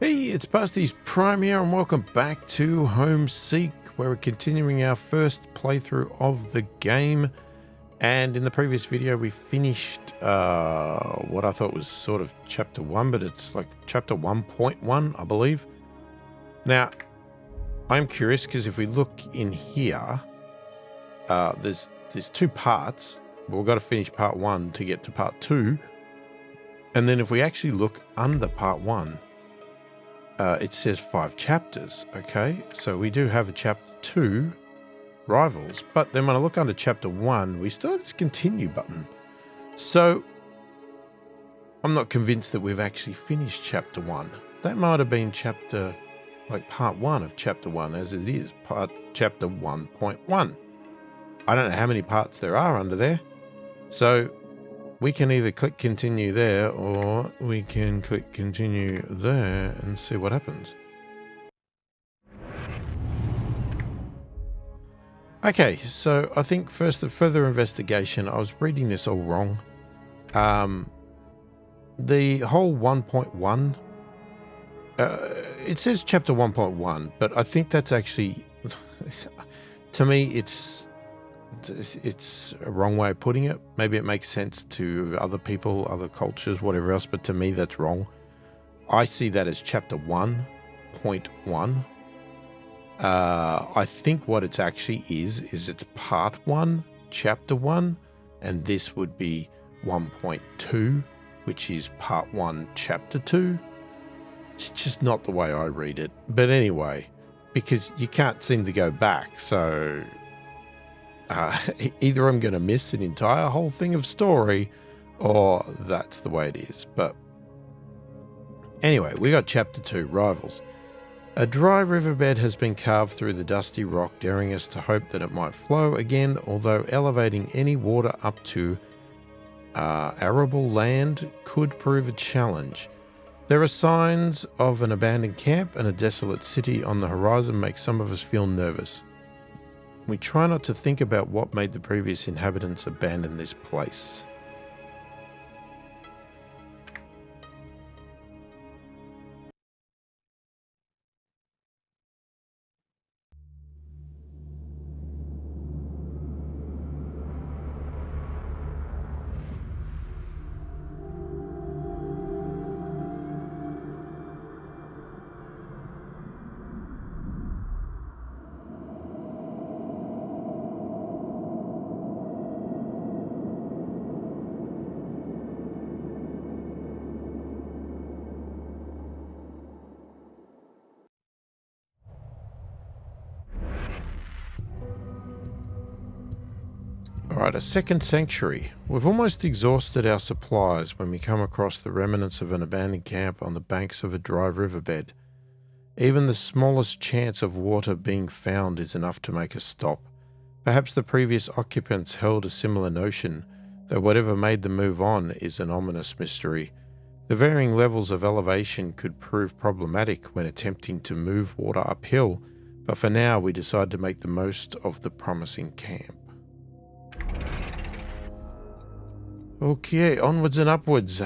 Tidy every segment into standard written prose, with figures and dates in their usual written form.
Hey, it's pasthisprime here, and welcome back to Homeseek, where we're continuing our first playthrough of the game. And in the previous video, we finished what I thought was sort of chapter 1, but it's like chapter 1.1, I believe. Now, I'm curious because if we look in here, there's two parts, but we've got to finish part 1 to get to part 2. And then if we actually look under part 1, it says 5 chapters, okay? So we do have a chapter 2, Rivals, but then when I look under chapter 1, we still have this continue button. So I'm not convinced that we've actually finished chapter 1. That might have been part 1 of chapter 1, as it is chapter 1.1. I don't know how many parts there are under there. So we can either click continue there, or we can click continue there and see what happens. Okay, so I think first, the further investigation, I was reading this all wrong. The whole 1.1, it says chapter 1.1, but I think that's actually, to me, it's a wrong way of putting it. Maybe it makes sense to other people, other cultures, whatever else, but to me that's wrong. I see that as chapter 1.1. I think what it's actually is it's part 1, chapter 1, and this would be 1.2, which is part 1, chapter 2. It's just not the way I read it. But anyway, because you can't seem to go back, so either I'm going to miss an entire whole thing of story, or that's the way it is. But anyway, we got chapter 2, Rivals. A dry riverbed has been carved through the dusty rock, daring us to hope that it might flow again, although elevating any water up to arable land could prove a challenge. There are signs of an abandoned camp, and a desolate city on the horizon make some of us feel nervous. We try not to think about what made the previous inhabitants abandon this place. Alright, a second sanctuary. We've almost exhausted our supplies when we come across the remnants of an abandoned camp on the banks of a dry riverbed. Even the smallest chance of water being found is enough to make us stop. Perhaps the previous occupants held a similar notion, though whatever made them move on is an ominous mystery. The varying levels of elevation could prove problematic when attempting to move water uphill, but for now we decide to make the most of the promising camp. Okay, onwards and upwards.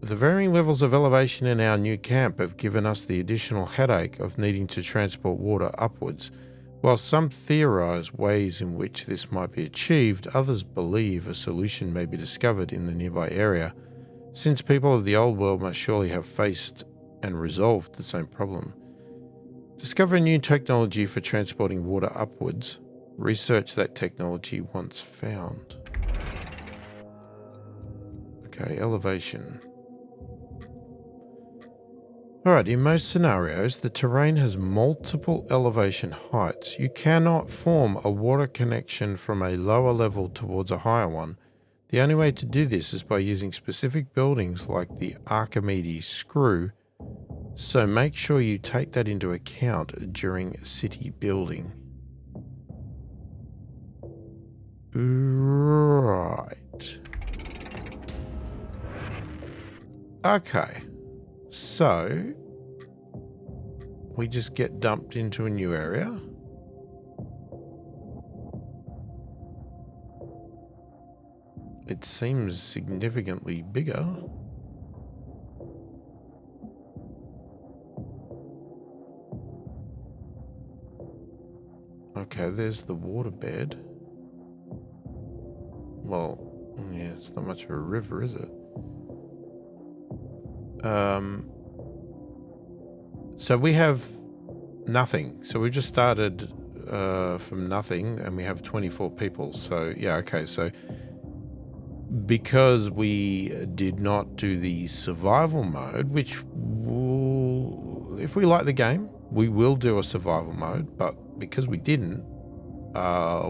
The varying levels of elevation in our new camp have given us the additional headache of needing to transport water upwards. While some theorize ways in which this might be achieved, others believe a solution may be discovered in the nearby area, since people of the old world must surely have faced and resolved the same problem. Discover a new technology for transporting water upwards. Research that technology once found. Okay, elevation. Alright, in most scenarios, the terrain has multiple elevation heights. You cannot form a water connection from a lower level towards a higher one. The only way to do this is by using specific buildings like the Archimedes screw, so make sure you take that into account during city building. Right. Okay, so we just get dumped into a new area. It seems significantly bigger. Okay, there's the waterbed. Well, yeah, it's not much of a river, is it? So we have nothing. So we just started from nothing, and we have 24 people. So yeah, okay. So because we did not do the survival mode, which will, if we like the game, we will do a survival mode. But because we didn't,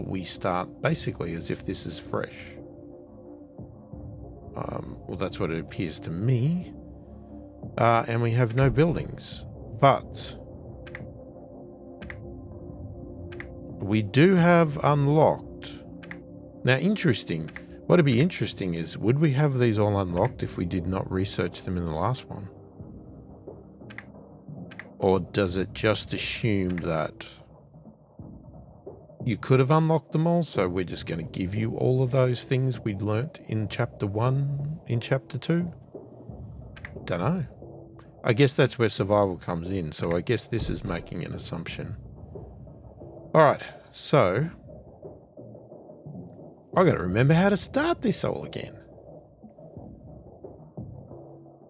we start basically as if this is fresh. Well, that's what it appears to me. And we have no buildings, but we do have unlocked. Now, interesting. What'd be interesting is, would we have these all unlocked if we did not research them in the last one? Or does it just assume that you could have unlocked them all, so we're just going to give you all of those things we learnt in Chapter 1, in Chapter 2? Don't know. I guess that's where survival comes in, so I guess this is making an assumption. Alright, so I gotta remember how to start this all again.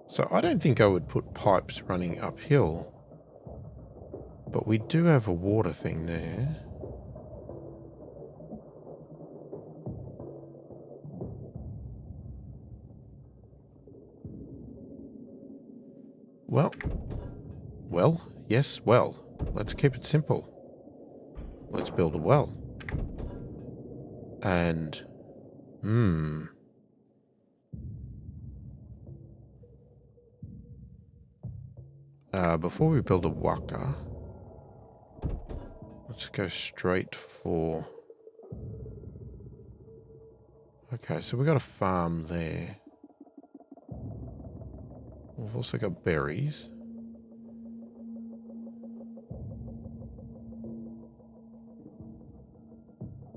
So I don't think I would put pipes running uphill, but we do have a water thing there. Well, let's keep it simple. Let's build a well. And, before we build a waka, let's go straight for... Okay, so we got a farm there. We've also got berries.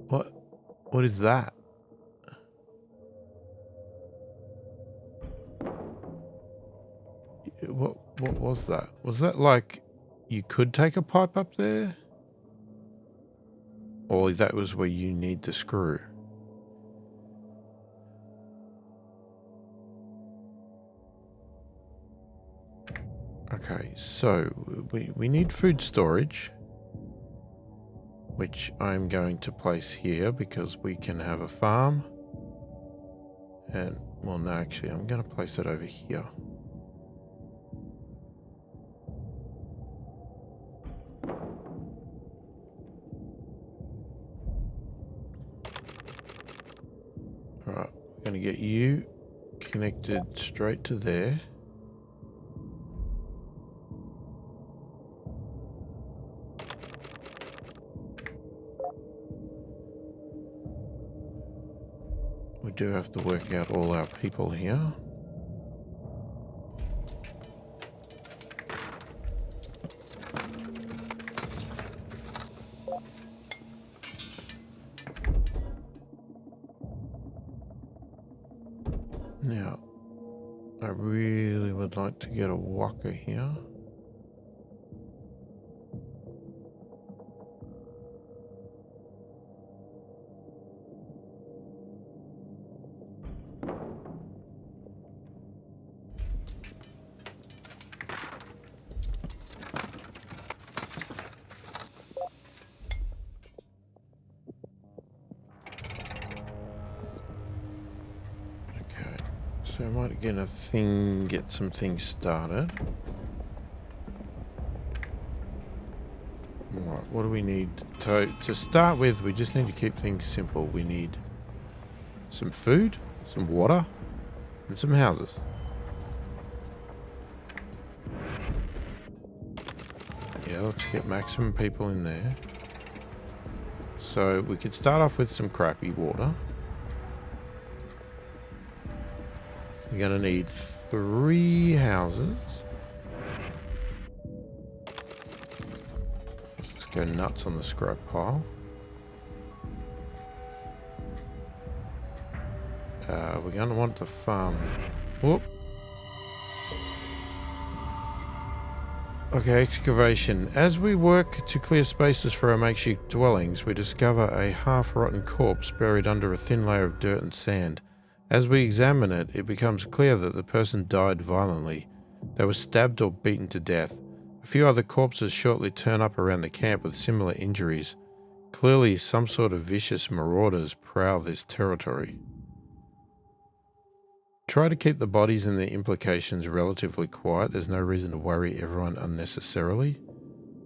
What is that? What was that? Was that like you could take a pipe up there? Or that was where you need the screw? Okay, so we need food storage, which I'm going to place here because we can have a farm. And, well, no, actually, I'm going to place it over here. Alright, we're going to get you connected straight to there. We do have to work out all our people here. Now, I really would like to get a waka here. So I might get some things started. Right, what do we need? To start with, we just need to keep things simple. We need some food, some water, and some houses. Yeah, let's get maximum people in there. So we could start off with some crappy water. We're going to need 3 houses. Let's go nuts on the scrap pile. We're going to want the farm. Whoop. Okay, excavation. As we work to clear spaces for our makeshift dwellings, we discover a half-rotten corpse buried under a thin layer of dirt and sand. As we examine it, it becomes clear that the person died violently. They were stabbed or beaten to death. A few other corpses shortly turn up around the camp with similar injuries. Clearly, some sort of vicious marauders prowl this territory. Try to keep the bodies and their implications relatively quiet. There's no reason to worry everyone unnecessarily.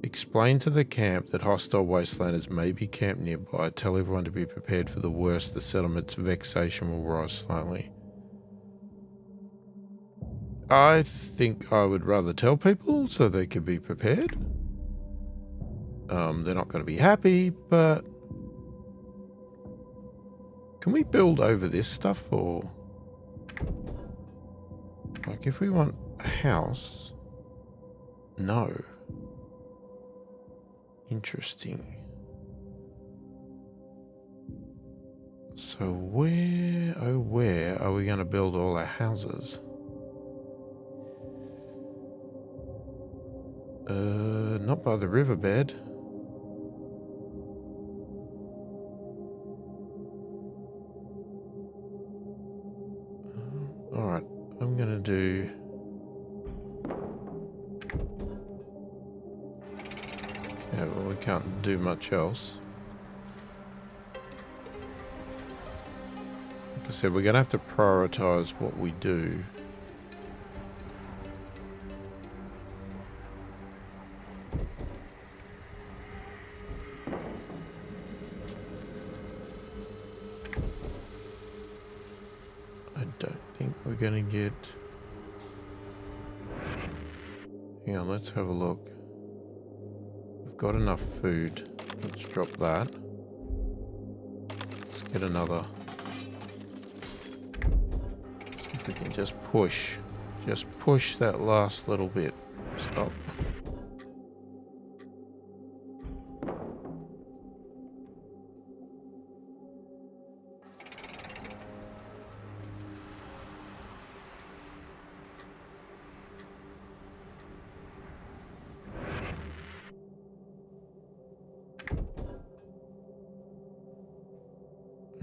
Explain to the camp that hostile wastelanders may be camped nearby. Tell everyone to be prepared for the worst. The settlement's vexation will rise slightly. I think I would rather tell people so they could be prepared. They're not going to be happy, but... Can we build over this stuff, or... Like, if we want a house... No. Interesting. So where, oh where, are we going to build all our houses? Not by the riverbed. Alright, I'm going to do... Yeah, well, we can't do much else. Like I said, we're going to have to prioritize what we do. I don't think we're going to get... Hang on, let's have a look. We've got enough food. Let's drop that. Let's get another. See if we can just push. Just push that last little bit. Stop.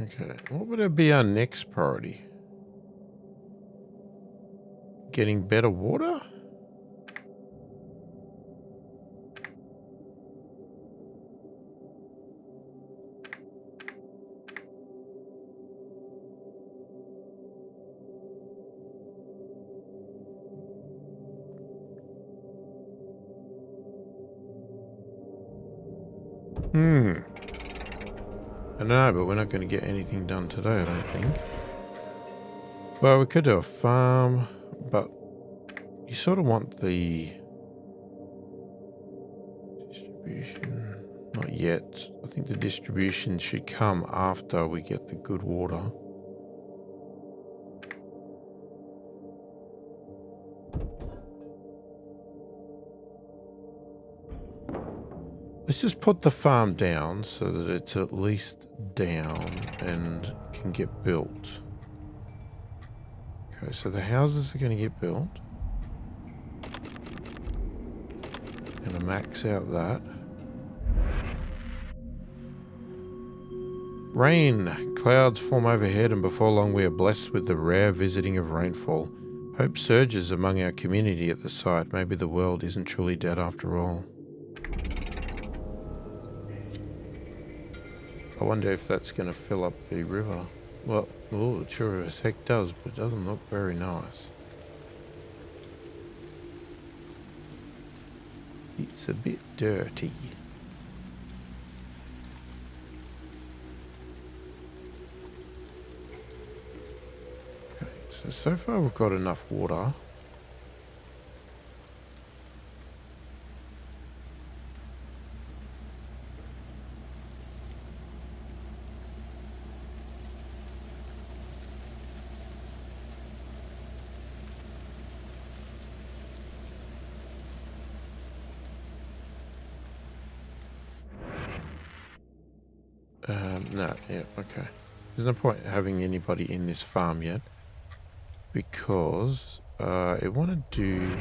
Okay, what would be our next priority? Getting better water? I don't know, but we're not going to get anything done today, I don't think. Well, we could do a farm, but you sort of want the distribution. Not yet. I think the distribution should come after we get the good water. Let's just put the farm down so that it's at least down and can get built. Okay, so the houses are going to get built. Going to max out that. Rain. Clouds form overhead, and before long we are blessed with the rare visiting of rainfall. Hope surges among our community at the site. Maybe the world isn't truly dead after all. I wonder if that's going to fill up the river. Well, oh, it sure as heck does, but it doesn't look very nice. It's a bit dirty. Okay, so far we've got enough water. No, yeah, okay. There's no point having anybody in this farm yet because it want to do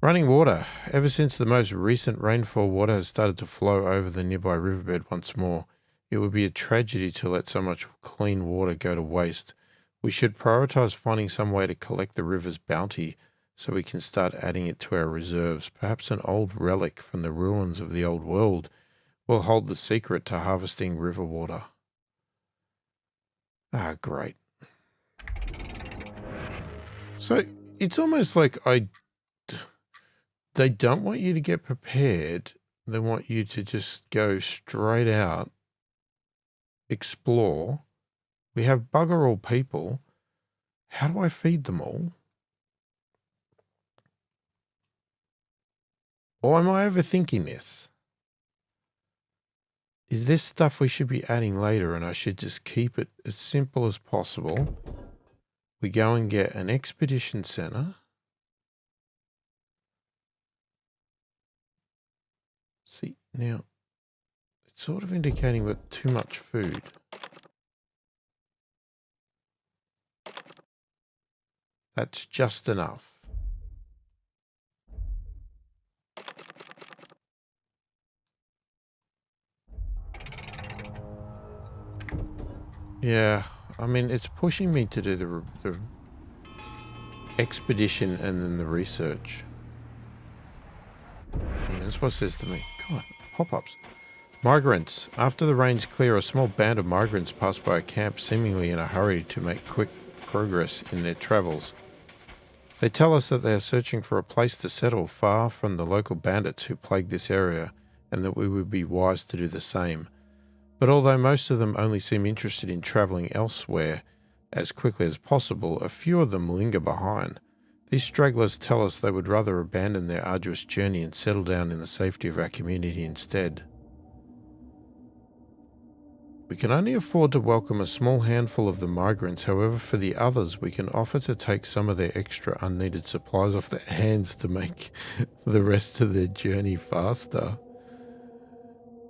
Running water. Ever since the most recent rainfall, water has started to flow over the nearby riverbed once more. It would be a tragedy to let so much clean water go to waste. We should prioritize finding some way to collect the river's bounty so we can start adding it to our reserves. Perhaps an old relic from the ruins of the old world will hold the secret to harvesting river water. Ah, great. So it's almost like they don't want you to get prepared. They want you to just go straight out, explore. We have bugger all people. How do I feed them all? Or am I overthinking this? Is this stuff we should be adding later and I should just keep it as simple as possible? We go and get an expedition center. See, now, it's sort of indicating with too much food. That's just enough. Yeah, I mean, it's pushing me to do the expedition and then the research. And that's what it says to me. God, pop-ups. Migrants. After the rains clear, a small band of migrants pass by a camp seemingly in a hurry to make quick progress in their travels. They tell us that they are searching for a place to settle far from the local bandits who plague this area, and that we would be wise to do the same. But although most of them only seem interested in travelling elsewhere as quickly as possible, a few of them linger behind. These stragglers tell us they would rather abandon their arduous journey and settle down in the safety of our community instead. We can only afford to welcome a small handful of the migrants, however for the others we can offer to take some of their extra unneeded supplies off their hands to make the rest of their journey faster.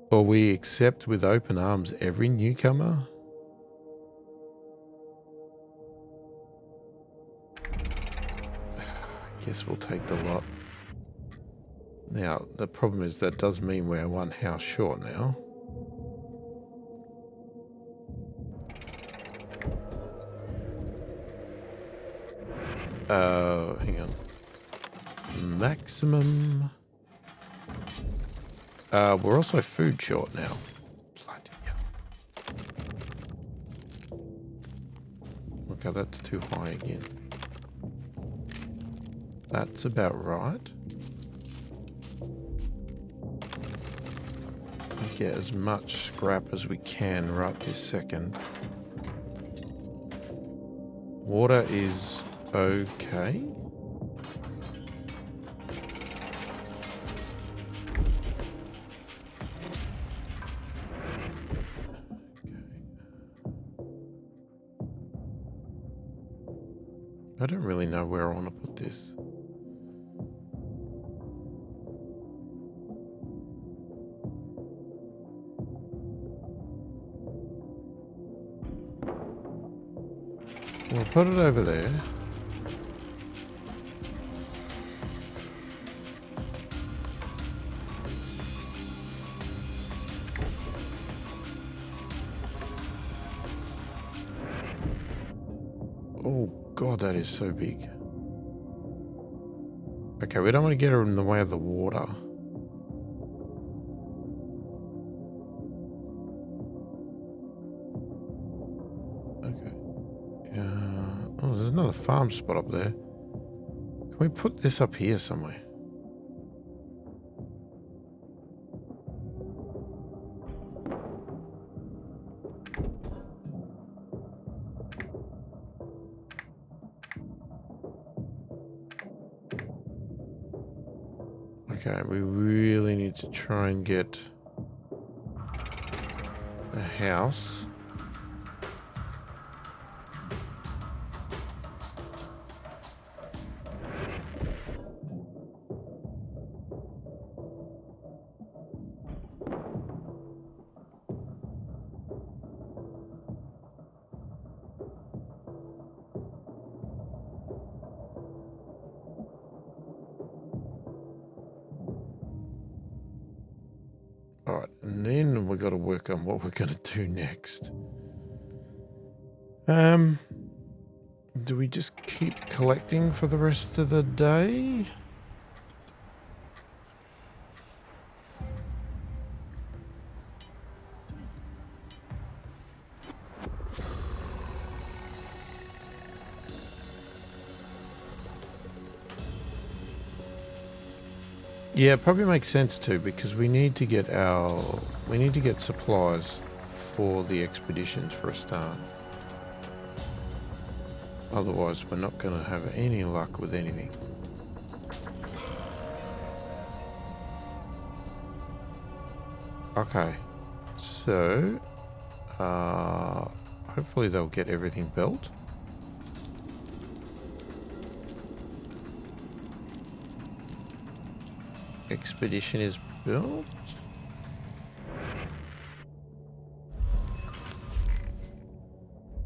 Or we accept with open arms every newcomer? Guess we'll take the lot. Now, the problem is that does mean we're one house short now. Hang on. Maximum. We're also food short now. Bloody hell. Okay, that's too high again. That's about right. Get as much scrap as we can right this second. Water is okay. I don't really know where I want to put this. We'll put it over there. Oh God, that is so big. Okay, we don't want to get her in the way of the water. Okay. Oh, there's another farm spot up there. Can we put this up here somewhere? Okay, we really need to try and get a house. And then we've got to work on what we're going to do next. Do we just keep collecting for the rest of the day? Yeah, it probably makes sense too, because we need to get supplies for the expeditions for a start. Otherwise, we're not going to have any luck with anything. Okay, so hopefully they'll get everything built. Expedition is built.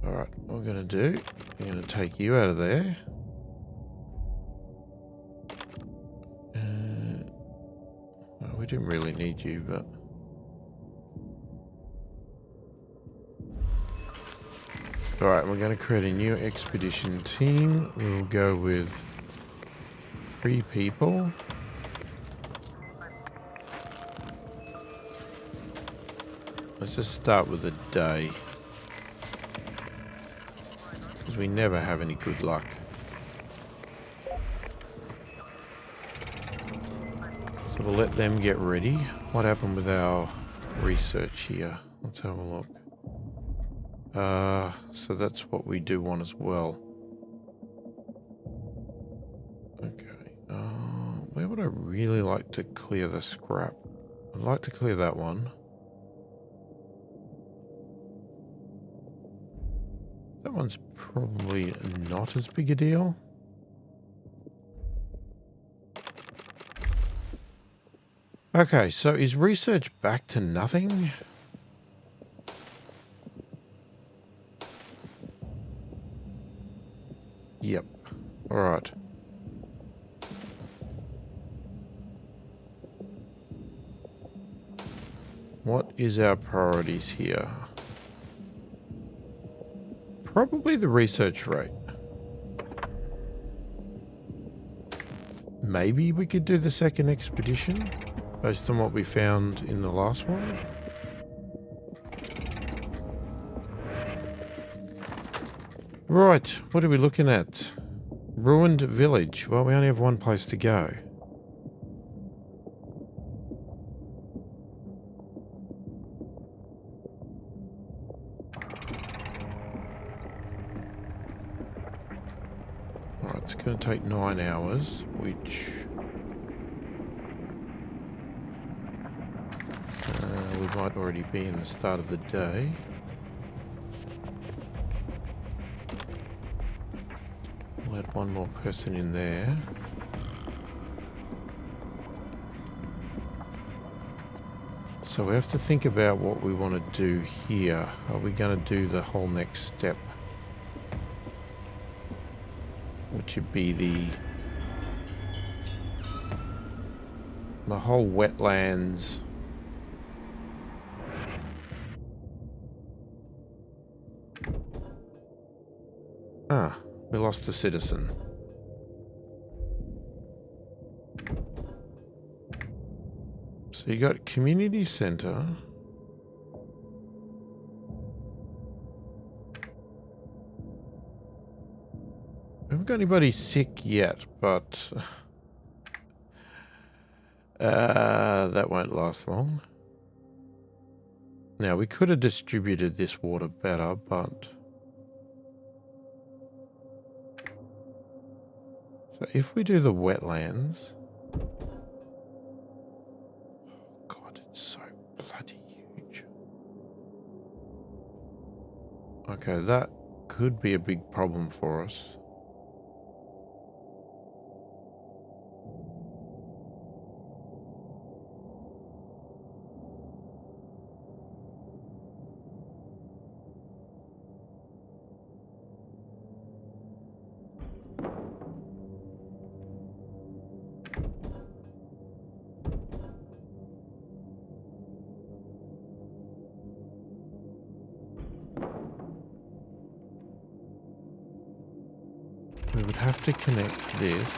Alright, what we're going to do, we're going to take you out of there. Well, we didn't really need you, but... Alright, we're going to create a new expedition team. We'll go with 3 people. Let's just start with a day, because we never have any good luck. So we'll let them get ready. What happened with our research here? Let's have a look. So that's what we do want as well. Okay. Where would I really like to clear the scrap? I'd like to clear that one. That one's probably not as big a deal. Okay, so is research back to nothing? Yep. All right. What is our priorities here? Probably the research rate. Maybe we could do the second expedition based on what we found in the last one. Right, what are we looking at? Ruined village. Well, we only have one place to go. Right, it's going to take 9 hours, which... we might already be in the start of the day. We'll add one more person in there. So we have to think about what we want to do here. Are we going to do the whole next step? Which would be the whole wetlands. Ah, we lost a citizen. So you got community center. We haven't got anybody sick yet, but that won't last long. Now, we could have distributed this water better, but... So if we do the wetlands... Oh God, it's so bloody huge. Okay, that could be a big problem for us. would have to connect this.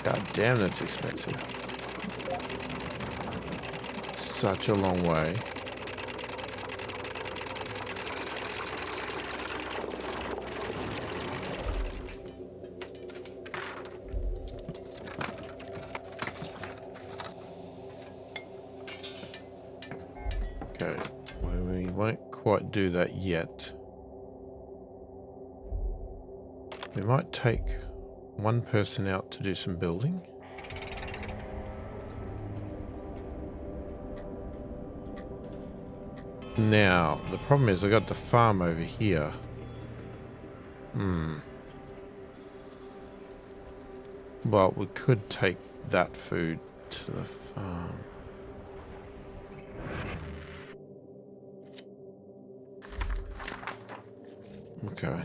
God damn, that's expensive. Such a long way. Okay, well, we won't quite do that yet. We might take one person out to do some building. Now, the problem is I got the farm over here. Well, we could take that food to the farm. Okay.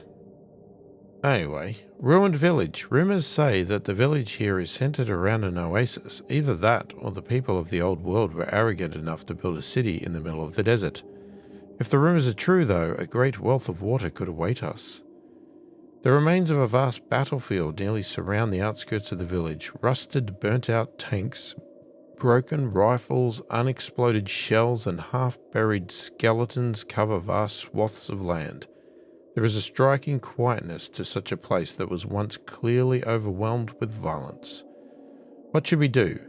Anyway, ruined village. Rumors say that the village here is centered around an oasis. Either that, or the people of the old world were arrogant enough to build a city in the middle of the desert. If the rumors are true, though, a great wealth of water could await us. The remains of a vast battlefield nearly surround the outskirts of the village. Rusted, burnt-out tanks, broken rifles, unexploded shells, and half-buried skeletons cover vast swaths of land. There is a striking quietness to such a place that was once clearly overwhelmed with violence. What should we do?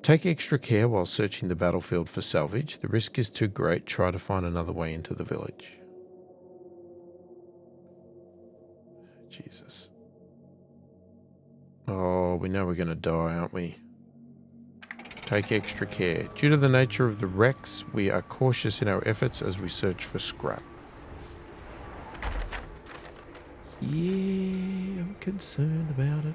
Take extra care while searching the battlefield for salvage. The risk is too great. Try to find another way into the village. Jesus. Oh, we know we're going to die, aren't we? Take extra care. Due to the nature of the wrecks, we are cautious in our efforts as we search for scrap. Yeah, I'm concerned about it.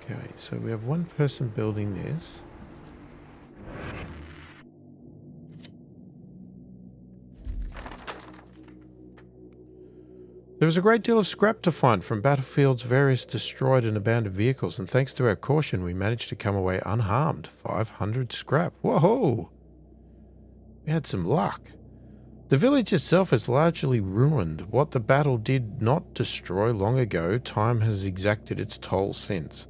Okay, so we have one person building this. There was a great deal of scrap to find from battlefields, various destroyed and abandoned vehicles, and thanks to our caution, we managed to come away unharmed. 500 scrap. Whoa! We had some luck. The village itself is largely ruined. What the battle did not destroy long ago, time has exacted its toll since.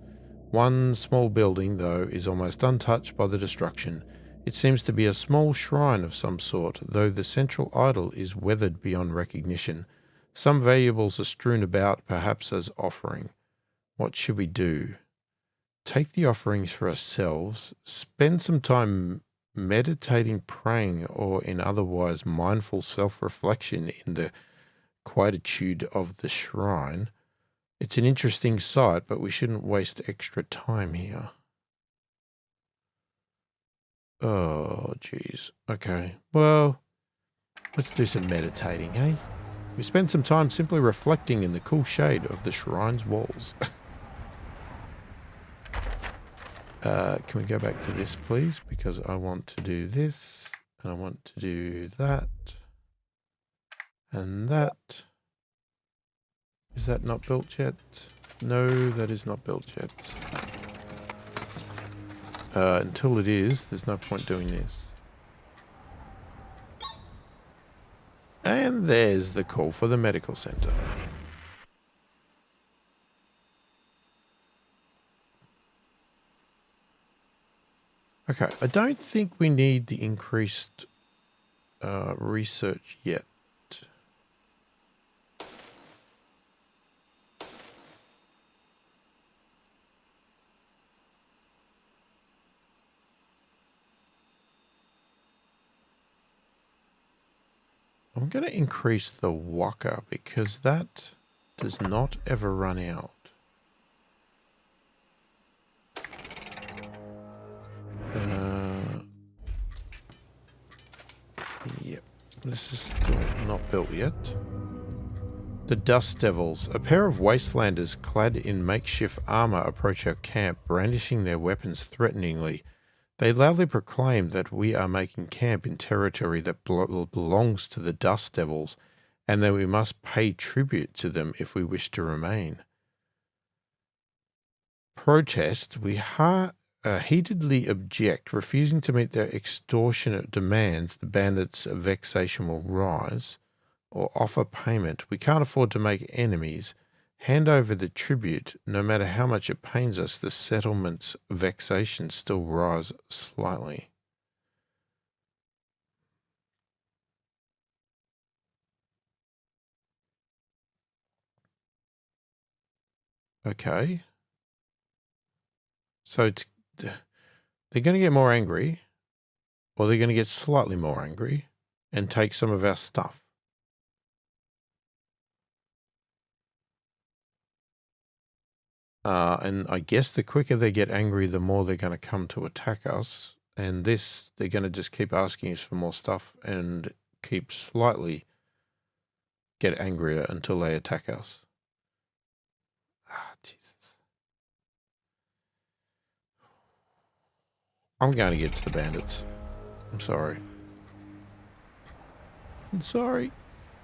One small building, though, is almost untouched by the destruction. It seems to be a small shrine of some sort, though the central idol is weathered beyond recognition. Some valuables are strewn about, perhaps as offering. What should we do? Take the offerings for ourselves, spend some time meditating, praying, or in otherwise mindful self-reflection in the quietude of the shrine. It's an interesting sight, but we shouldn't waste extra time here. Oh, geez. Okay. Well, let's do some meditating, eh? We spend some time simply reflecting in the cool shade of the shrine's walls. Can we go back to this, please? Because I want to do this, and I want to do that, and that. Is that not built yet? No, that is not built yet. Until it is, there's no point doing this. And there's the call for the medical center. Okay, I don't think we need the increased research yet. I'm going to increase the waka because that does not ever run out. Yep, this is still not built yet. The Dust Devils, a pair of wastelanders clad in makeshift armor, approach our camp, brandishing their weapons threateningly. They loudly proclaim that we are making camp in territory that belongs to the Dust Devils, and that we must pay tribute to them if we wish to remain. protest, we heatedly object, refusing to meet their extortionate demands. The bandits' vexation will rise, or offer payment. We can't afford to make enemies. Hand over the tribute. No matter how much it pains us, the settlement's vexation still rise slightly. Okay. So they're going to get more angry, or they're going to get slightly more angry and take some of our stuff. And I guess the quicker they get angry, the more they're going to come to attack us. And this, they're going to just keep asking us for more stuff and keep slightly get angrier until they attack us. Ah, Jesus. I'm going to get to the bandits. I'm sorry. I'm sorry.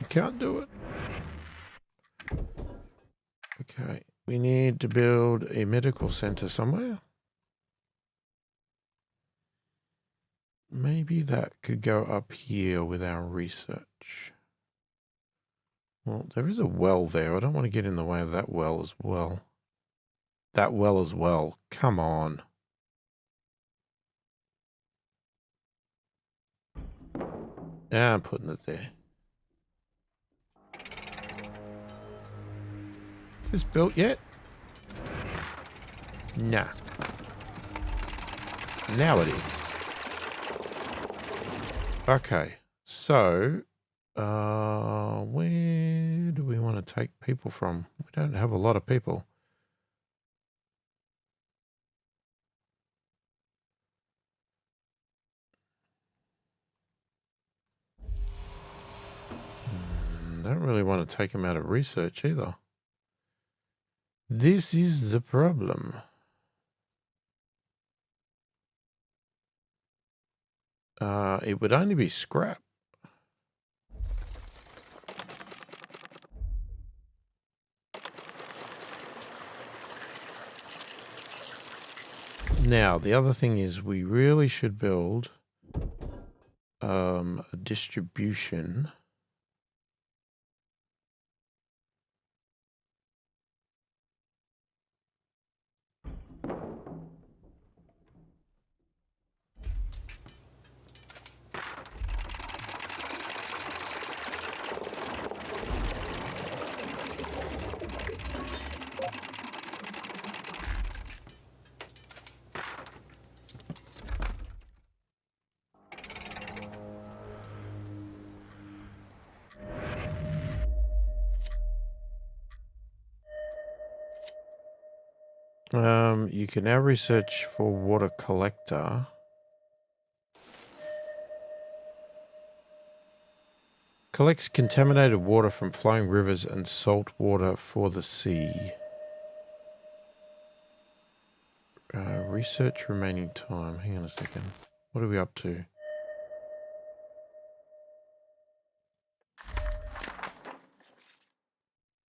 I can't do it. Okay. We need to build a medical center somewhere. Maybe that could go up here with our research. Well, there is a well there. I don't want to get in the way of that well as well. That well as well. Come on. Yeah, I'm putting it there. Is this built yet? Nah. Now it is. Okay. So, where do we want to take people from? We don't have a lot of people. Don't really want to take them out of research either. This is the problem. It would only be scrap. Now, the other thing is we really should build a distribution. You can now research for water collector. Collects contaminated water from flowing rivers and salt water for the sea. Research remaining time. Hang on a second. What are we up to?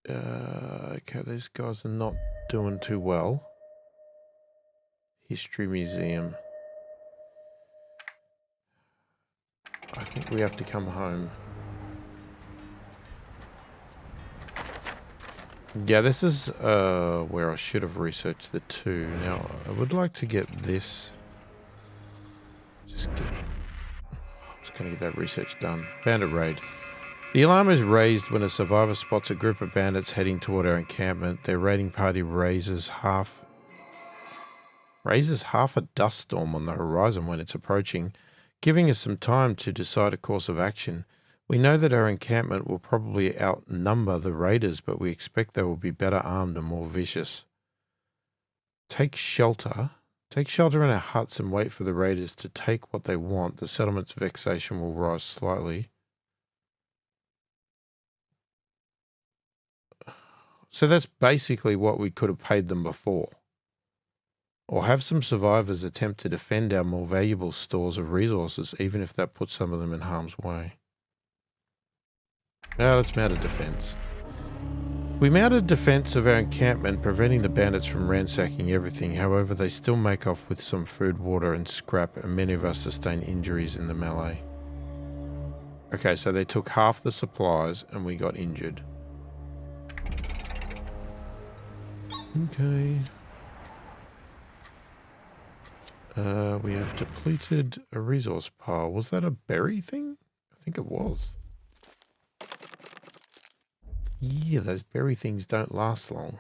Okay, these guys are not doing too well. History Museum. I think we have to come home. Yeah, this is where I should have researched the two. Now, I would like to get this. Just going to get that research done. Bandit raid. The alarm is raised when a survivor spots a group of bandits heading toward our encampment. Their raiding party raises half a dust storm on the horizon when it's approaching, giving us some time to decide a course of action. We know that our encampment will probably outnumber the raiders, but we expect they will be better armed and more vicious. Take shelter. Take shelter in our huts and wait for the raiders to take what they want. The settlement's vexation will rise slightly. So that's basically what we could have paid them before. Or have some survivors attempt to defend our more valuable stores of resources, even if that puts some of them in harm's way. Now let's mount a defense. We mounted defense of our encampment, preventing the bandits from ransacking everything. However, they still make off with some food, water, and scrap, and many of us sustain injuries in the melee. Okay, so they took half the supplies, and we got injured. Okay. We have depleted a resource pile. Was that a berry thing? I think it was. Yeah, those berry things don't last long,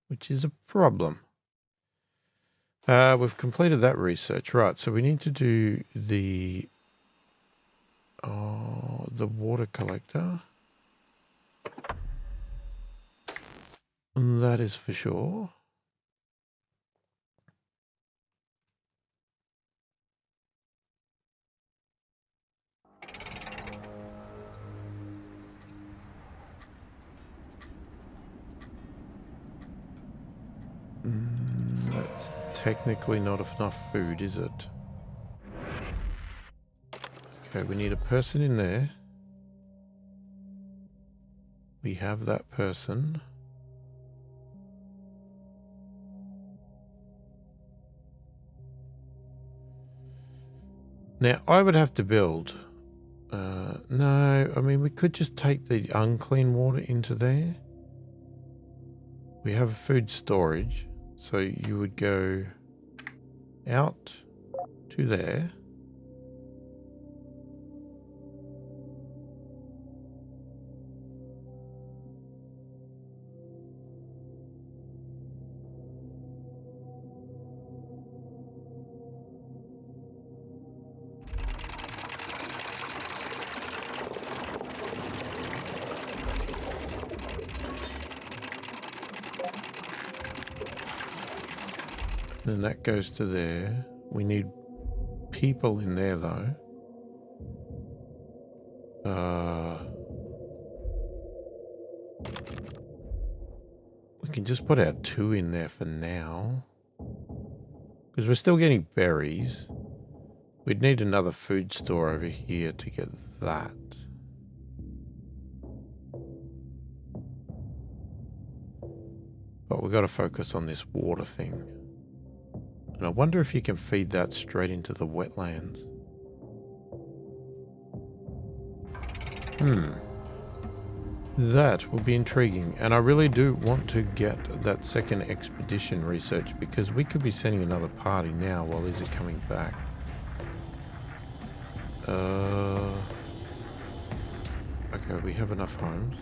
which is a problem. We've completed that research. Right, so we need to do the water collector. That is for sure. That's technically not enough food, is it? Okay, we need a person in there. We have that person. Now, I would have to build. No, I mean, we could just take the unclean water into there. We have food storage. So you would go out to there. Then that goes to there. We need people in there though. We can just put our 2 in there for now. Because we're still getting berries. We'd need another food store over here to get that. But we've got to focus on this water thing. And I wonder if you can feed that straight into the wetlands. That will be intriguing. And I really do want to get that second expedition research because we could be sending another party now while is it coming back. Okay, we have enough homes.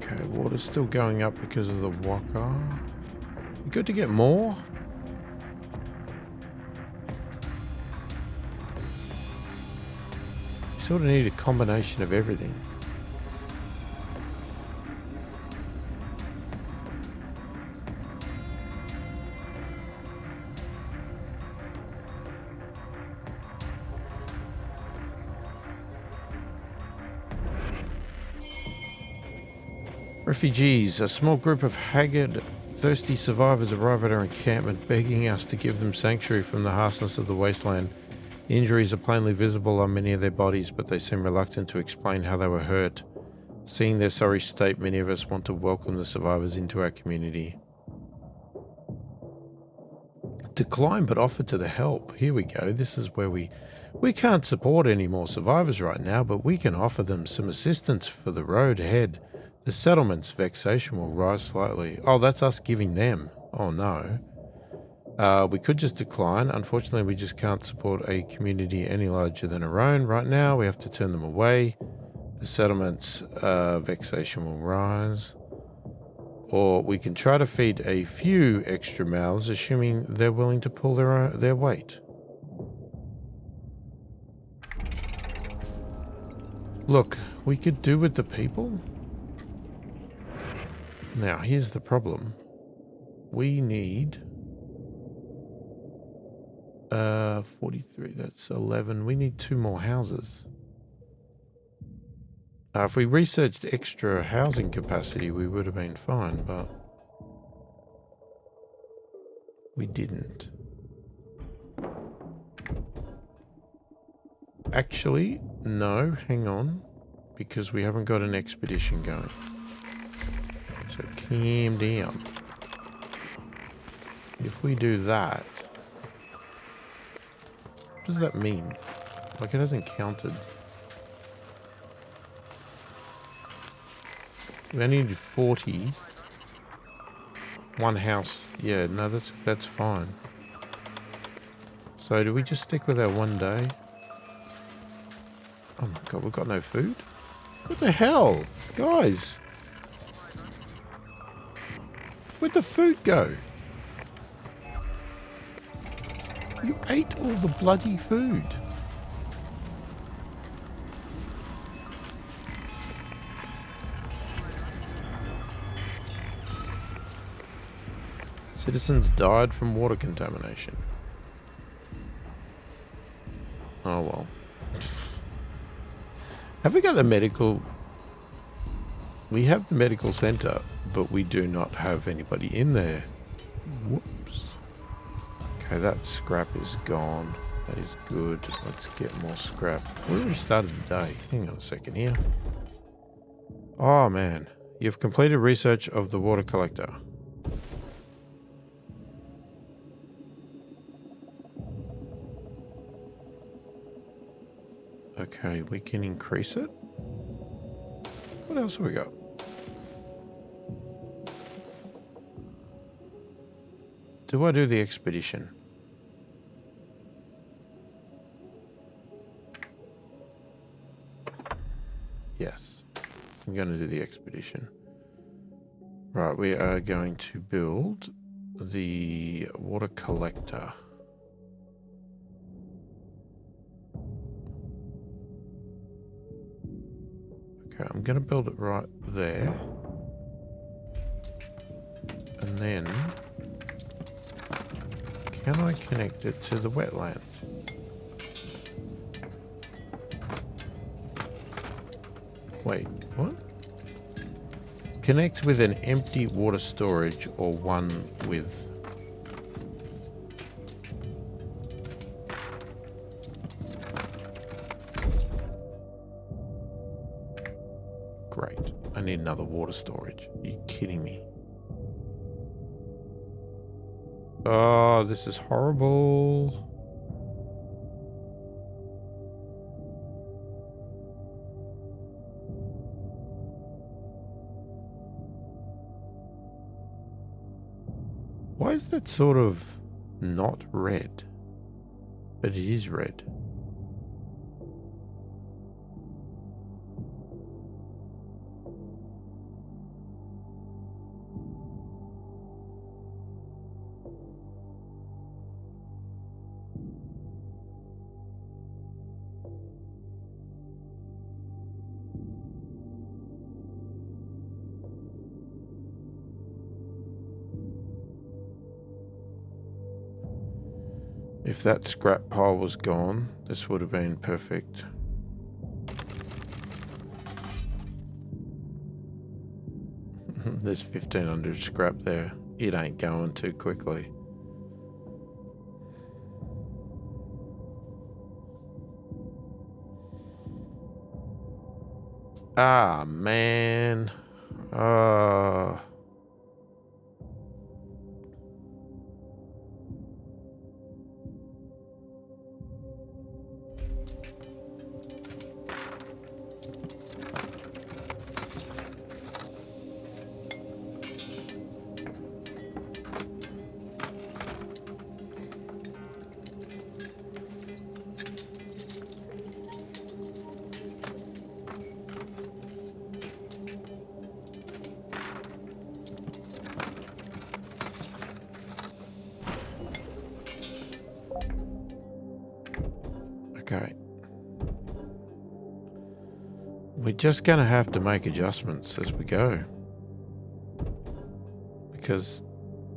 Okay, water's still going up because of the waka. Good to get more. Sort of need a combination of everything. Refugees, a small group of haggard, thirsty survivors arrive at our encampment, begging us to give them sanctuary from the harshness of the wasteland. The injuries are plainly visible on many of their bodies, but they seem reluctant to explain how they were hurt. Seeing their sorry state, many of us want to welcome the survivors into our community. Decline but offer to the help. Here we go. This is where we can't support any more survivors right now, but we can offer them some assistance for the road ahead. The settlement's vexation will rise slightly. Oh, that's us giving them. Oh no. We could just decline. Unfortunately, we just can't support a community any larger than our own right now. We have to turn them away. The settlement's vexation will rise. Or we can try to feed a few extra mouths, assuming they're willing to pull their weight. Look, we could do with the people. Now, here's the problem. We need 43, that's 11. We need 2 more houses. If we researched extra housing capacity, we would have been fine, but We didn't. Actually, no, hang on. Because we haven't got an expedition going. So calm down. If we do that, what does that mean? Like, it hasn't counted. We only need 40. One house. Yeah, no, that's fine. So do we just stick with our 1 day? Oh my god, we've got no food? What the hell? Guys! Where'd the food go? You ate all the bloody food. Citizens died from water contamination. Oh well. Have we got the medical? We have the medical center, but we do not have anybody in there. Whoops. Okay, that scrap is gone. That is good. Let's get more scrap. We already started the day. Hang on a second here. Oh man. You've completed research of the water collector. Okay, we can increase it. What else have we got? Do I do the expedition? Yes. I'm going to do the expedition. Right, we are going to build the water collector. Okay, I'm going to build it right there. And then, can I connect it to the wetland? Wait, what? Connect with an empty water storage or one with... Great. I need another water storage. Are you kidding me? Oh, this is horrible. Why is that sort of not red? But it is red. If that scrap pile was gone, this would have been perfect. There's 1,500 scrap there. It ain't going too quickly. Ah, man. Okay. We're just going to have to make adjustments as we go. Because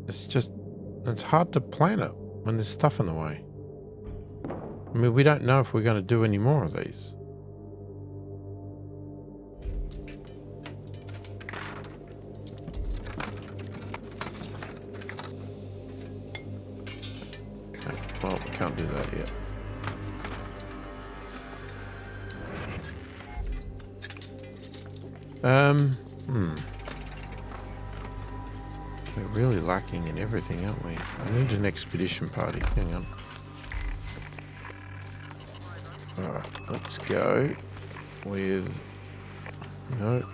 it's hard to plan it when there's stuff in the way. I mean, we don't know if we're going to do any more of these. can't do that yet. We're really lacking in everything, aren't we? I need an expedition party. Hang on. Alright, let's go with... No.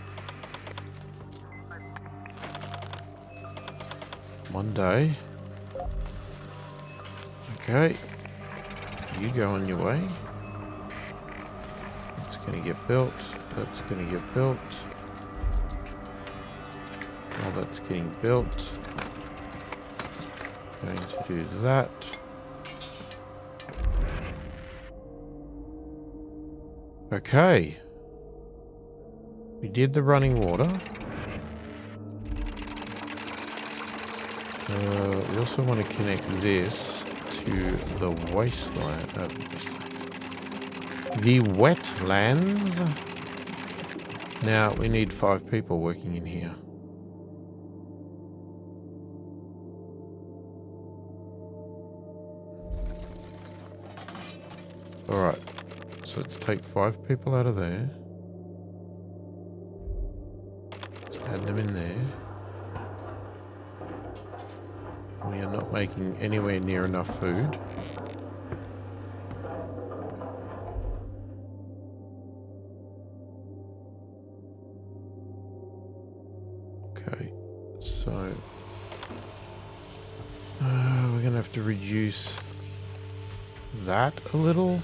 One day. Okay. You go on your way. It's going to get built. That's going to get built. While that's getting built. Going to do that. Okay. We did the running water. We also want to connect this to the wasteland. The wetlands. Now we need 5 people working in here. Alright, so let's take 5 people out of there. Let's add them in there. We are not making anywhere near enough food. Okay, so we're going to have to reduce that a little.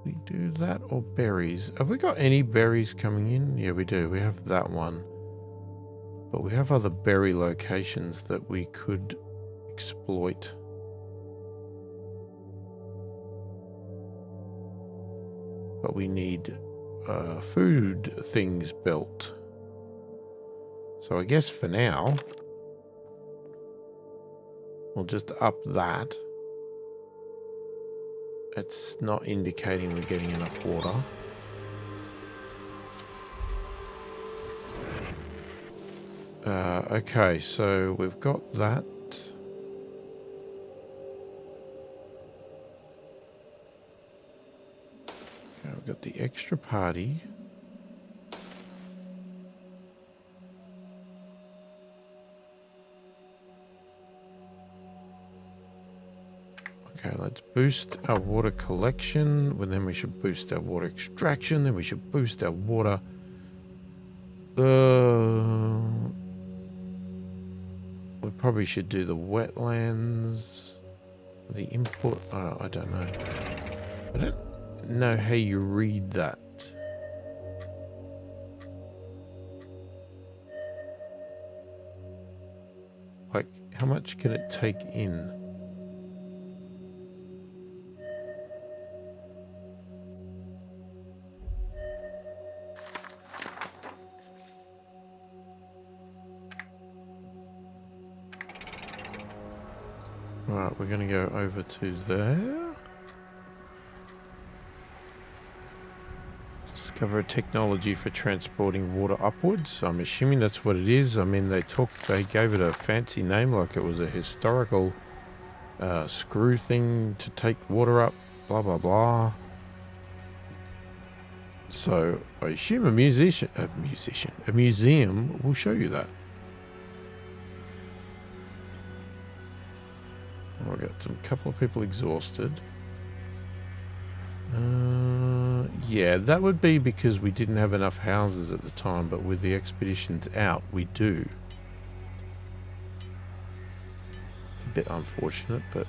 We do that or berries? Have we got any berries coming in? Yeah, we do. We have that one. But we have other berry locations that we could exploit. But we need food things built. So I guess for now, we'll just up that. It's not indicating we're getting enough water. Okay, so we've got that. Okay, we've got the extra party. Okay, let's boost our water collection. Well, then we should boost our water extraction. Then we should boost our water. We probably should do the wetlands. The input. I don't know. I don't know how you read that. Like, how much can it take in? Right, we're going to go over to there. Discover a technology for transporting water upwards. I'm assuming that's what it is. I mean, they gave it a fancy name, like it was a historical screw thing to take water up, blah, blah, blah. So I assume a museum will show you that. I've got some couple of people exhausted. Yeah, that would be because we didn't have enough houses at the time, but with the expeditions out, we do. It's a bit unfortunate, but...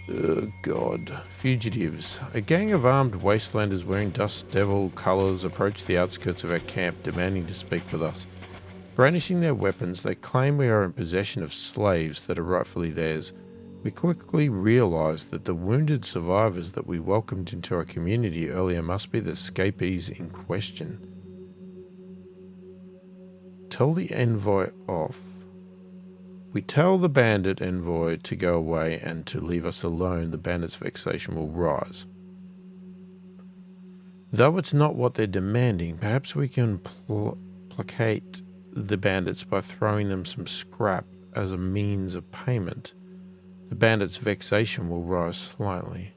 Oh, God. Fugitives. A gang of armed wastelanders wearing dust devil colours approach the outskirts of our camp, demanding to speak with us. Brandishing their weapons, they claim we are in possession of slaves that are rightfully theirs. We quickly realise that the wounded survivors that we welcomed into our community earlier must be the escapees in question. Tell the envoy off. We tell the bandit envoy to go away and to leave us alone. The bandit's vexation will rise. Though it's not what they're demanding, perhaps we can placate the bandits by throwing them some scrap as a means of payment. The bandits' vexation will rise slightly.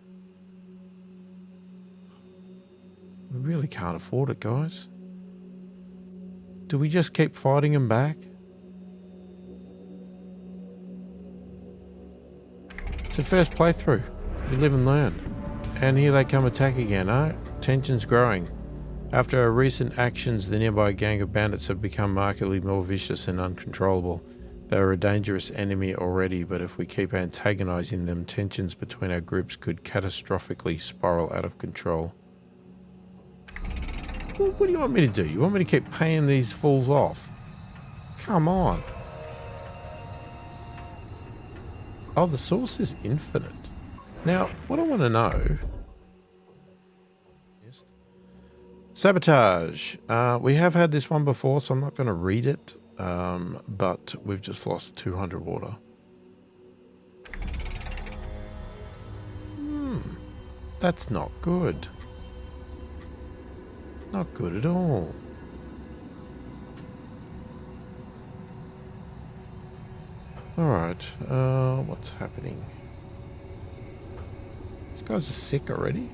We really can't afford it, guys. Do we just keep fighting them back? It's a first playthrough. You live and learn. And here they come attack again, huh? Tension's growing. After our recent actions, the nearby gang of bandits have become markedly more vicious and uncontrollable. They are a dangerous enemy already, but if we keep antagonizing them, tensions between our groups could catastrophically spiral out of control. Well, what do you want me to do? You want me to keep paying these fools off? Come on. Oh, the source is infinite. Now, what I want to know... Sabotage. We have had this one before, so I'm not going to read it, but we've just lost 200 water. That's not good. Not good at all. Alright, what's happening? These guys are sick already?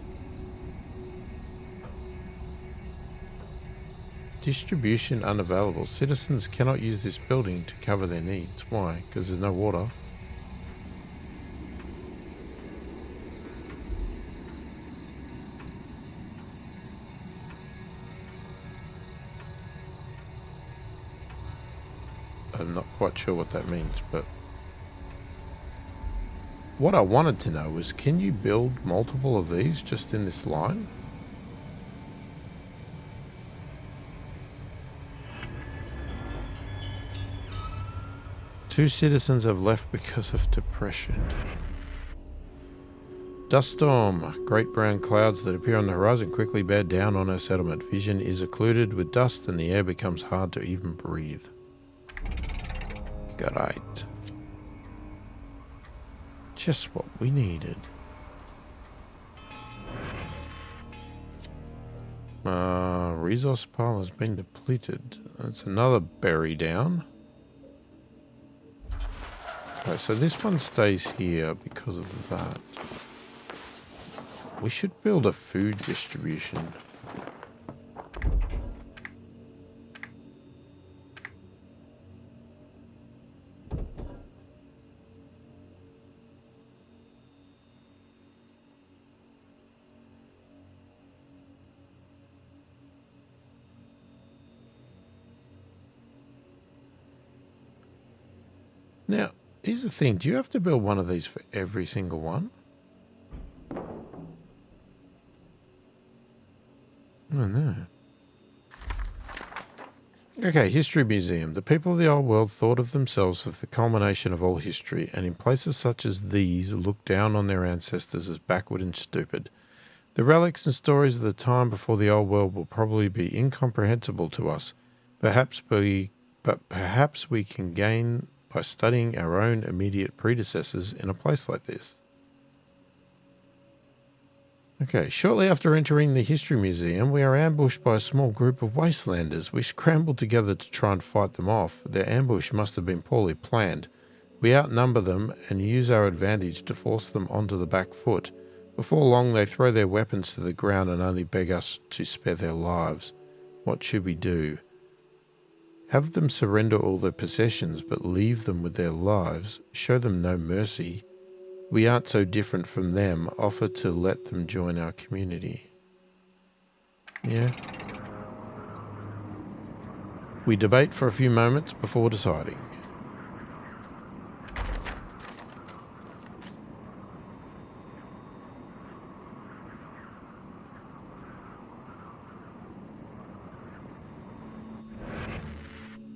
Distribution unavailable. Citizens cannot use this building to cover their needs. Why? Because there's no water. I'm not quite sure what that means, but what I wanted to know was, can you build multiple of these just in this line? Two citizens have left because of depression. Dust storm. Great brown clouds that appear on the horizon quickly bear down on our settlement. Vision is occluded with dust and the air becomes hard to even breathe. Great. Just what we needed. Resource pile has been depleted. That's another berry down. Okay, so this one stays here because of that. We should build a food distribution. Now, here's the thing. Do you have to build one of these for every single one? I don't know. Okay, History Museum. The people of the old world thought of themselves as the culmination of all history, and in places such as these looked down on their ancestors as backward and stupid. The relics and stories of the time before the old world will probably be incomprehensible to us. Perhaps we can gain by studying our own immediate predecessors in a place like this. Okay, shortly after entering the History Museum, we are ambushed by a small group of wastelanders. We scrambled together to try and fight them off. Their ambush must have been poorly planned. We outnumber them and use our advantage to force them onto the back foot. Before long, they throw their weapons to the ground and only beg us to spare their lives. What should we do? Have them surrender all their possessions, but leave them with their lives. Show them no mercy. We aren't so different from them. Offer to let them join our community. Yeah. We debate for a few moments before deciding.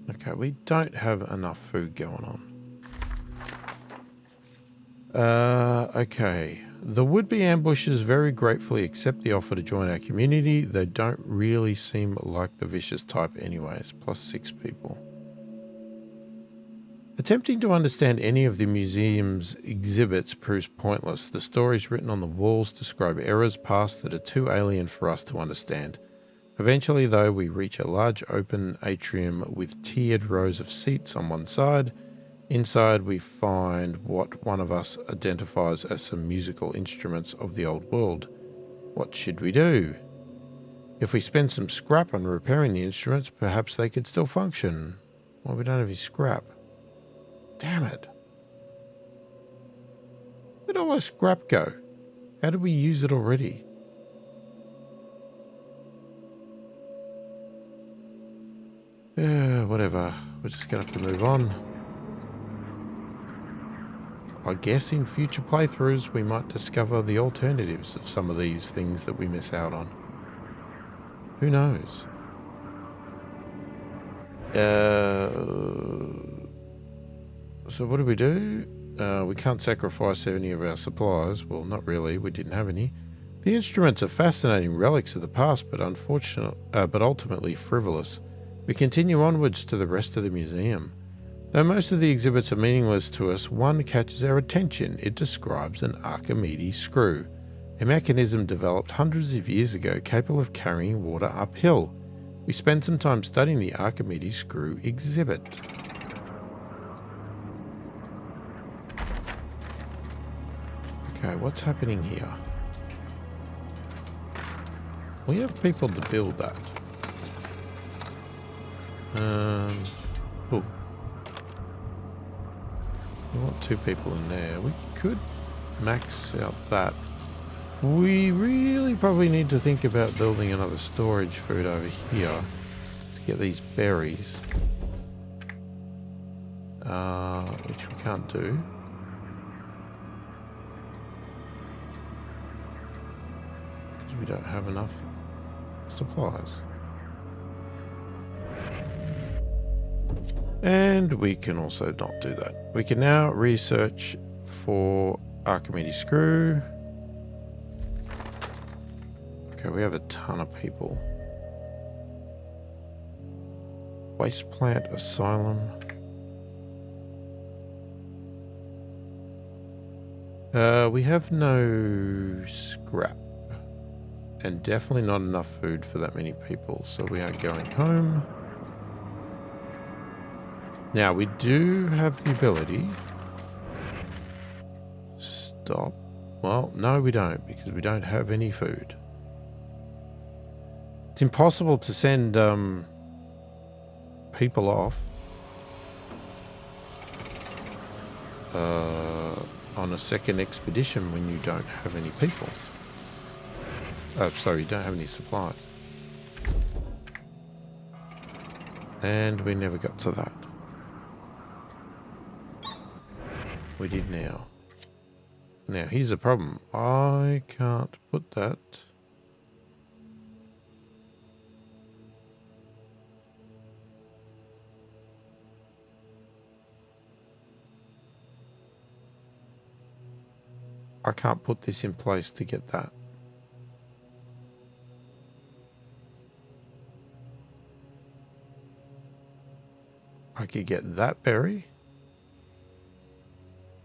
Okay, we don't have enough food going on. Okay. The would-be ambushers very gratefully accept the offer to join our community. They don't really seem like the vicious type anyways. +6 people. Attempting to understand any of the museum's exhibits proves pointless. The stories written on the walls describe eras past that are too alien for us to understand. Eventually, though, we reach a large open atrium with tiered rows of seats on one side. Inside, we find what one of us identifies as some musical instruments of the old world. What should we do? If we spend some scrap on repairing the instruments, perhaps they could still function. Well, we don't have any scrap. Damn it. Where'd all our scrap go? How did we use it already? Whatever. We're just going to have to move on. I guess in future playthroughs we might discover the alternatives of some of these things that we miss out on. Who knows? So what do? We can't sacrifice any of our supplies. Well, not really. We didn't have any. The instruments are fascinating relics of the past, but ultimately frivolous. We continue onwards to the rest of the museum. Though most of the exhibits are meaningless to us, one catches our attention. It describes an Archimedes screw, a mechanism developed hundreds of years ago capable of carrying water uphill. We spend some time studying the Archimedes screw exhibit. Okay, what's happening here? We have people to build that. Oh. We want 2 people in there. We could max out that. We really probably need to think about building another storage food over here to get these berries. Which we can't do. Because we don't have enough supplies. And we can also not do that. We can now research for Archimedes screw. Okay, we have a ton of people. Waste plant asylum. We have no scrap. And definitely not enough food for that many people. So we are going home. Now, we do have the ability. Stop. Well, no, we don't, because we don't have any food. It's impossible to send people off on a second expedition when you don't have any people. Sorry, you don't have any supplies. And we never got to that. We did now. Now, here's a problem. I can't put that. I can't put this in place to get that. I could get that berry.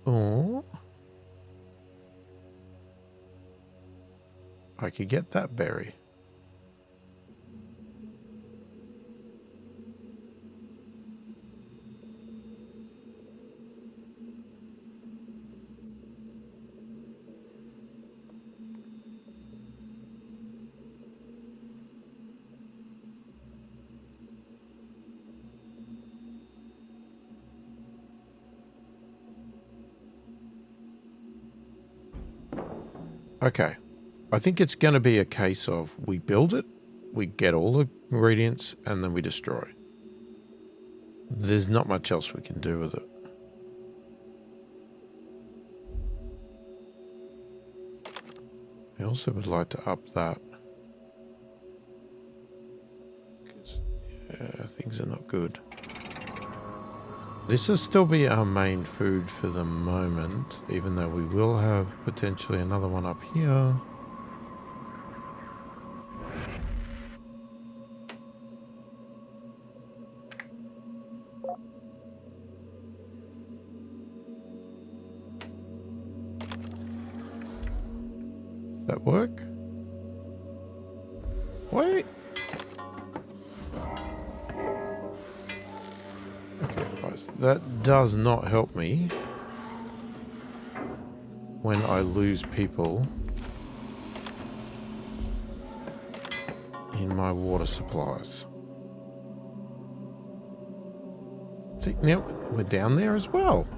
Or I could get that berry. Okay, I think it's going to be a case of we build it, we get all the ingredients, and then we destroy. There's not much else we can do with it. I also would like to up that. Because, yeah, things are not good. This will still be our main food for the moment, even though we will have potentially another one up here. that work? Wait. Okay, guys, that does not help me when I lose people in my water supplies. See, now we're down there as well.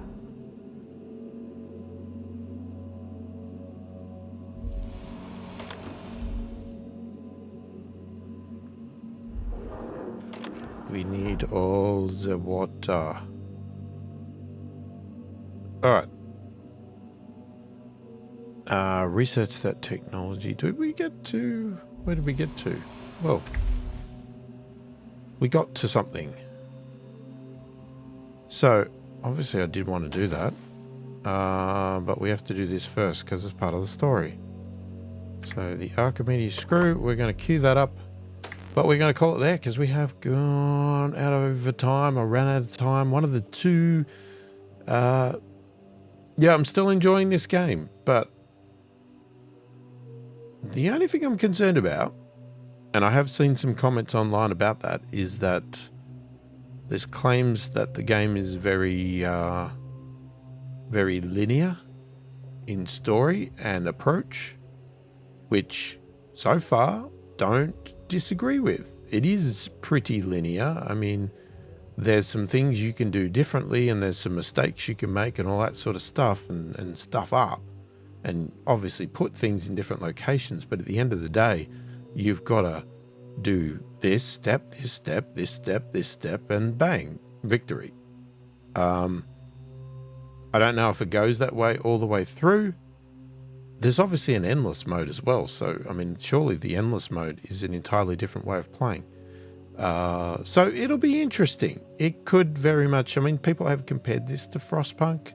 We need all the water. Alright. Research that technology. Did we get to... Where did we get to? Well, we got to something. So, obviously I did want to do that. But we have to do this first because it's part of the story. So the Archimedes screw, we're going to queue that up. But we're going to call it there because we have gone out over time or ran out of time. One of the two. Yeah, I'm still enjoying this game. But the only thing I'm concerned about, and I have seen some comments online about that, is that there's claims that the game is very, very linear in story and approach, which so far don't disagree with. It is pretty linear. I mean, there's some things you can do differently and there's some mistakes you can make and all that sort of stuff and stuff up and obviously put things in different locations. But at the end of the day, you've got to do this step, this step, this step, this step, and bang, victory. I don't know if it goes that way all the way through. There's obviously an endless mode as well. So, I mean, surely the endless mode is an entirely different way of playing. So it'll be interesting. It could very much, I mean, people have compared this to Frostpunk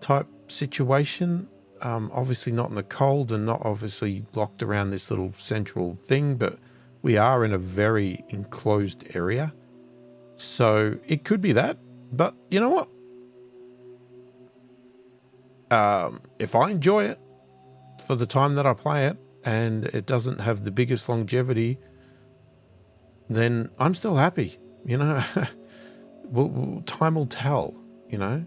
type situation. Obviously not in the cold and not obviously locked around this little central thing, but we are in a very enclosed area. So it could be that, but you know what? If I enjoy it for the time that I play it and it doesn't have the biggest longevity, then I'm still happy, you know. Time will tell, you know.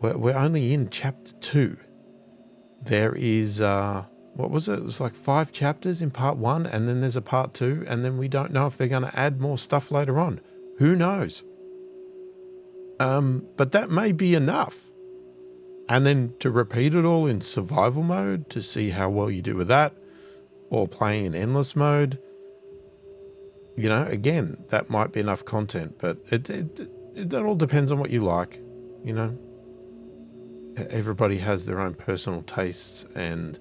We're only in chapter 2. There is, what was it? It was like 5 chapters in part 1, and then there's a part 2, and then we don't know if they're going to add more stuff later on. Who knows? But that may be enough. And then to repeat it all in survival mode to see how well you do with that, or playing in endless mode, you know, again, that might be enough content, but it all depends on what you like, you know. Everybody has their own personal tastes and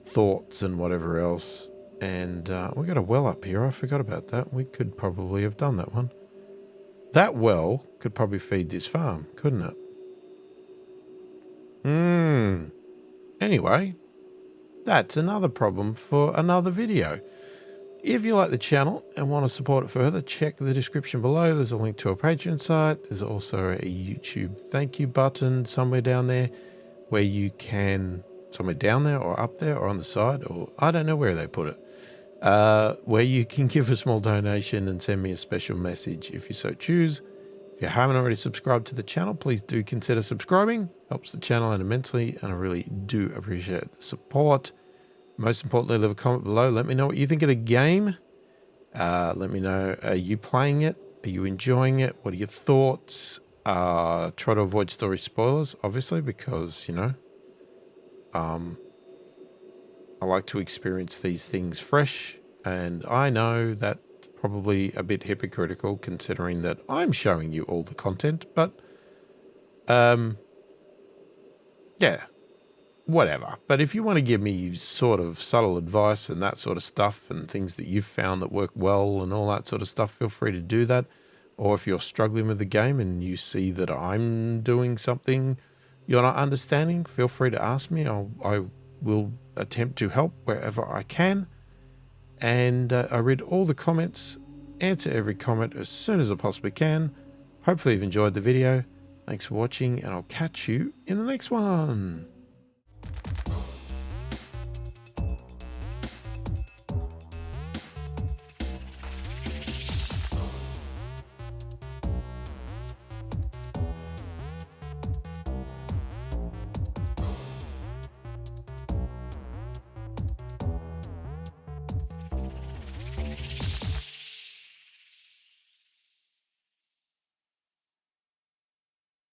thoughts and whatever else. And we got a well up here. I forgot about that. We could probably have done that one. That well could probably feed this farm, couldn't it? Anyway, that's another problem for another video. If you like the channel and want to support it further, check the description below. There's a link to our Patreon site. There's also a YouTube thank you button somewhere down there where you can, somewhere down there or up there or on the side, or I don't know where they put it, where you can give a small donation and send me a special message if you so choose. If you haven't already subscribed to the channel, please do consider subscribing. Helps the channel out immensely, and I really do appreciate the support. Most importantly, leave a comment below. Let me know what you think of the game. Let me know, are you playing it? Are you enjoying it? What are your thoughts? Try to avoid story spoilers, obviously, because, you know, I like to experience these things fresh. And I know that's probably a bit hypocritical considering that I'm showing you all the content. But, yeah. Whatever. But if you want to give me sort of subtle advice and that sort of stuff and things that you've found that work well and all that sort of stuff, feel free to do that. Or if you're struggling with the game and you see that I'm doing something you're not understanding, feel free to ask me. I will attempt to help wherever I can. And I read all the comments, answer every comment as soon as I possibly can. Hopefully you've enjoyed the video. Thanks for watching, and I'll catch you in the next one.